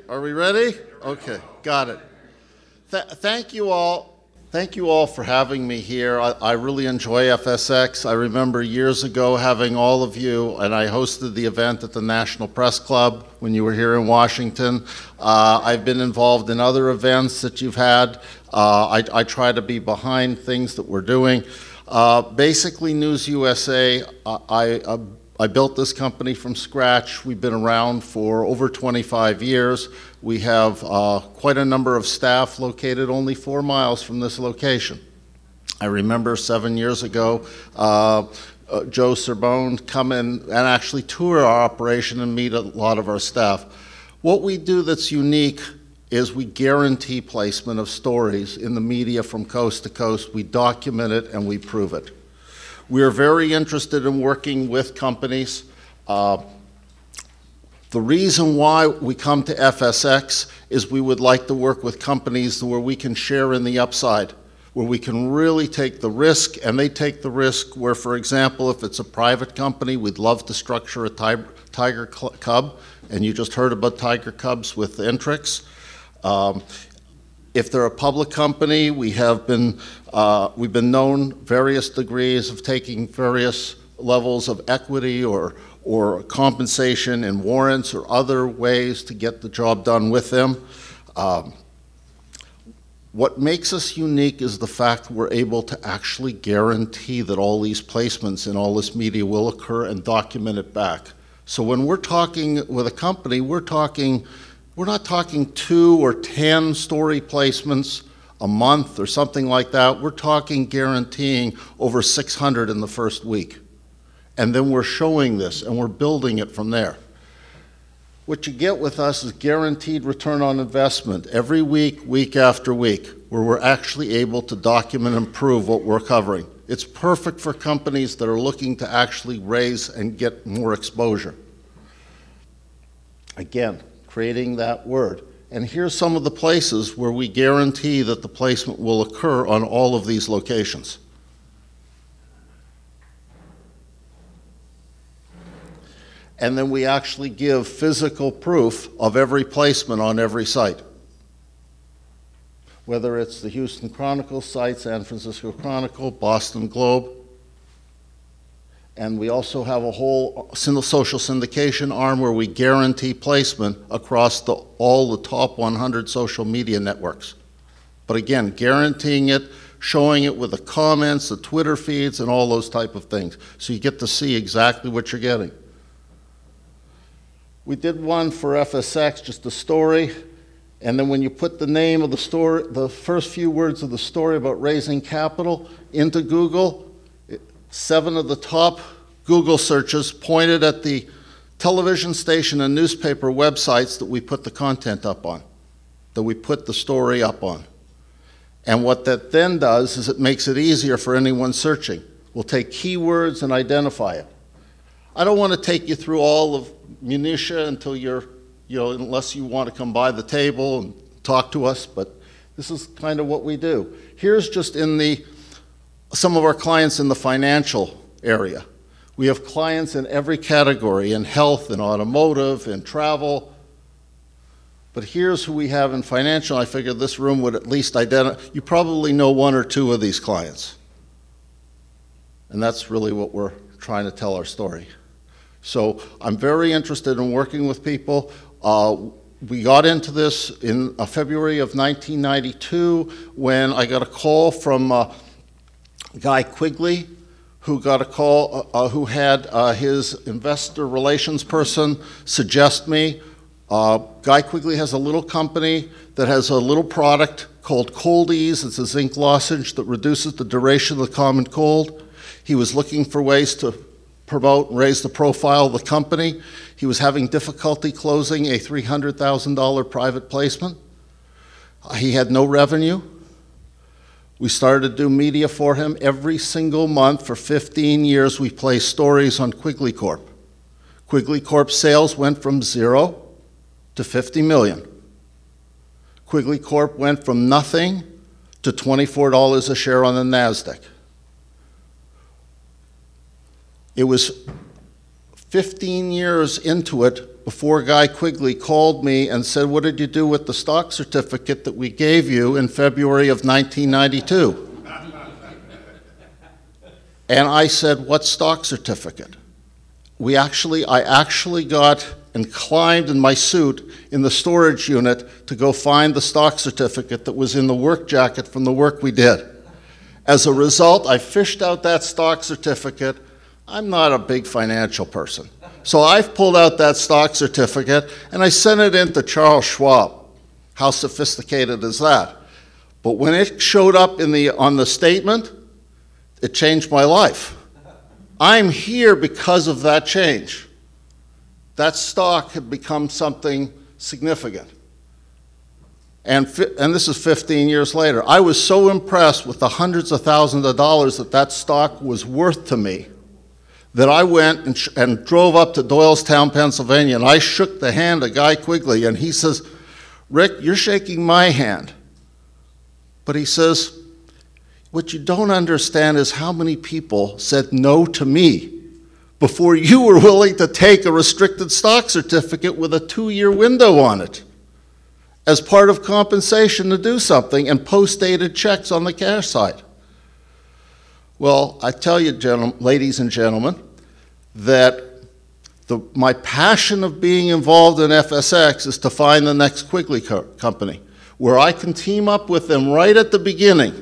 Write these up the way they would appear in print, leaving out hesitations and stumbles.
Are we ready? Okay, got it. Thank you all. Thank you all for having me here. I really enjoy FSX. I remember years ago having all of you, and I hosted the event at the National Press Club when you were here in Washington. I've been involved in other events that you've had. I try to be behind things that we're doing. Basically, NewsUSA, I built this company from scratch. We've been around for over 25 years. We have quite a number of staff located only 4 miles from this location. I remember 7 years ago, Joe Serbone come in and actually tour our operation and meet a lot of our staff. What we do that's unique is we guarantee placement of stories in the media from coast to coast. We document it and we prove it. We are very interested in working with companies. The reason why we come to FSX is we would like to work with companies where we can share in the upside, where we can really take the risk, and they take the risk where, for example, if it's a private company, we'd love to structure a tiger cub, and you just heard about tiger cubs with Intrix. If they're a public company, we've been known various degrees of taking various levels of equity or compensation in warrants or other ways to get the job done with them. What makes us unique is the fact we're able to actually guarantee that all these placements in all this media will occur and document it back. So when we're talking with a company, we're not talking 2 or 10 story placements a month or something like that. We're talking guaranteeing over 600 in the first week. And then we're showing this and we're building it from there. What you get with us is guaranteed return on investment every week, week after week, where we're actually able to document and prove what we're covering. It's perfect for companies that are looking to actually raise and get more exposure. Again, creating that word. And here's some of the places where we guarantee that the placement will occur on all of these locations. And then we actually give physical proof of every placement on every site. Whether it's the Houston Chronicle site, San Francisco Chronicle, Boston Globe. And we also have a whole social syndication arm where we guarantee placement across all the top 100 social media networks. But again, guaranteeing it, showing it with the comments, the Twitter feeds, and all those type of things. So you get to see exactly what you're getting. We did one for FSX, just a story, and then when you put the name of the story, the first few words of the story about raising capital into Google, 7 of the top Google searches pointed at the television station and newspaper websites that we put the content up on, that we put the story up on. And what that then does is it makes it easier for anyone searching. We'll take keywords and identify it. I don't want to take you through all of minutia until unless you want to come by the table and talk to us, but this is kind of what we do. Here's just some of our clients in the financial area. We have clients in every category, in health, in automotive, in travel. But here's who we have in financial. I figured this room would at least identify. You probably know 1 or 2 of these clients. And that's really what we're trying to tell our story. So I'm very interested in working with people. We got into this in February of 1992 when I got a call from Guy Quigley, who got a call, who had his investor relations person suggest me. Guy Quigley has a little company that has a little product called Cold Ease. It's a zinc lozenge that reduces the duration of the common cold. He was looking for ways to promote and raise the profile of the company. He was having difficulty closing a $300,000 private placement. He had no revenue. We started to do media for him every single month for 15 years. We placed stories on Quigley Corp. Quigley Corp sales went from 0 to 50 million. Quigley Corp went from nothing to $24 a share on the NASDAQ. It was 15 years into it before Guy Quigley called me and said, "What did you do with the stock certificate that we gave you in February of 1992? And I said, "What stock certificate?" I actually got and climbed in my suit in the storage unit to go find the stock certificate that was in the work jacket from the work we did. As a result, I fished out that stock certificate. I'm not a big financial person. So I've pulled out that stock certificate and I sent it in to Charles Schwab. How sophisticated is that? But when it showed up on the statement, it changed my life. I'm here because of that change. That stock had become something significant. And this is 15 years later. I was so impressed with the hundreds of thousands of dollars that stock was worth to me that I went and drove up to Doylestown, Pennsylvania, and I shook the hand of Guy Quigley, and he says, "Rick, you're shaking my hand." But he says, "What you don't understand is how many people said no to me before you were willing to take a restricted stock certificate with a 2-year window on it as part of compensation to do something and post-dated checks on the cash side." Well, I tell you, ladies and gentlemen, that my passion of being involved in FSX is to find the next Quigley company where I can team up with them right at the beginning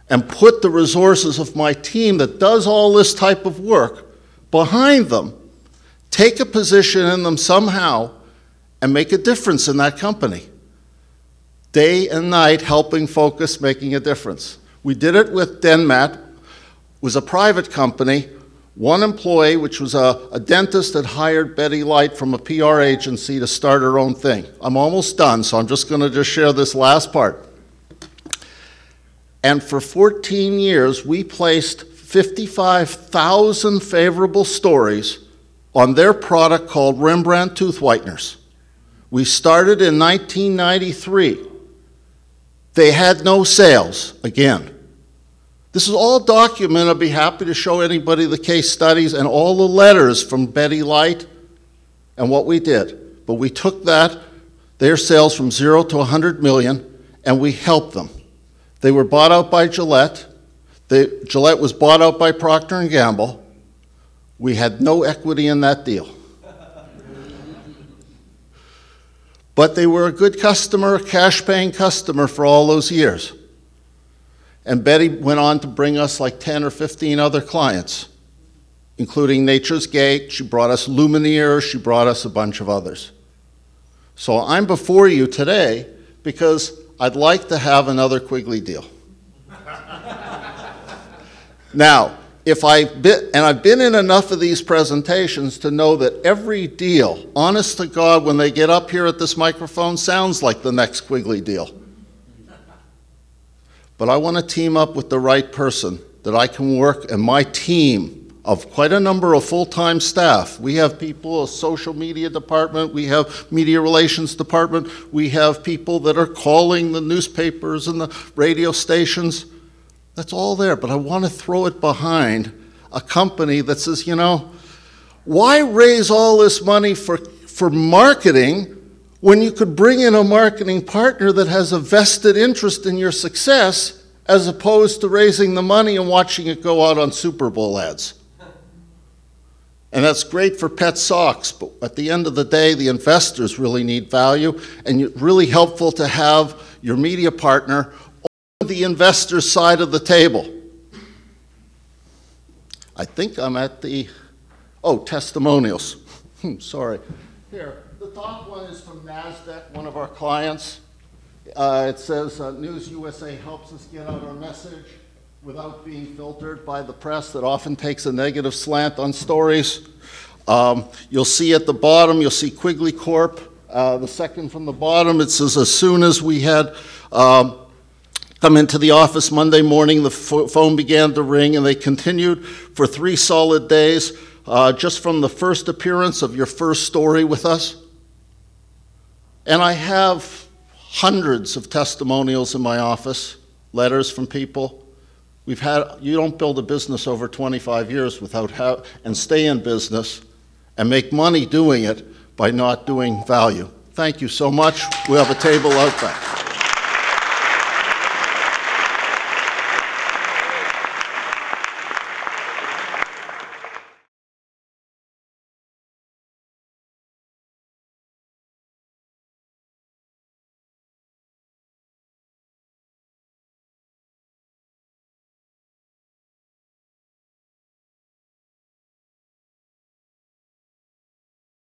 and put the resources of my team that does all this type of work behind them, take a position in them somehow, and make a difference in that company. Day and night, helping focus, making a difference. We did it with Denmat. It was a private company, one employee, which was a dentist that hired Betty Light from a PR agency to start her own thing. I'm almost done, so I'm just going to share this last part. And for 14 years, we placed 55,000 favorable stories on their product called Rembrandt Tooth Whiteners. We started in 1993. They had no sales, again. This is all documented. I'd be happy to show anybody the case studies and all the letters from Betty Light and what we did. But we took their sales from 0 to 100 million, and we helped them. They were bought out by Gillette. Gillette was bought out by Procter & Gamble. We had no equity in that deal. But they were a good customer, a cash-paying customer for all those years. And Betty went on to bring us like 10 or 15 other clients, including Nature's Gate. She brought us Lumineer. She brought us a bunch of others. So I'm before you today because I'd like to have another Quigley deal. Now, I've been in enough of these presentations to know that every deal, honest to God, when they get up here at this microphone, sounds like the next Quigley deal. But I want to team up with the right person that I can work, and my team of quite a number of full-time staff. We have people, a social media department, we have media relations department, we have people that are calling the newspapers and the radio stations. That's all there, but I want to throw it behind a company that says, you know, why raise all this money for marketing when you could bring in a marketing partner that has a vested interest in your success as opposed to raising the money and watching it go out on Super Bowl ads? And that's great for pet socks, but at the end of the day, the investors really need value, and it's really helpful to have your media partner on the investor's side of the table. I think I'm at testimonials. Sorry. Here. The top one is from NASDAQ, one of our clients. It says, NewsUSA helps us get out our message without being filtered by the press that often takes a negative slant on stories. You'll see at the bottom, you'll see Quigley Corp. The second from the bottom, it says, as soon as we had come into the office Monday morning, the phone began to ring, and they continued for 3 solid days, just from the first appearance of your first story with us. And I have hundreds of testimonials in my office, letters from people. You don't build a business over 25 years and stay in business and make money doing it, by not doing value. Thank you so much. We have a table out back.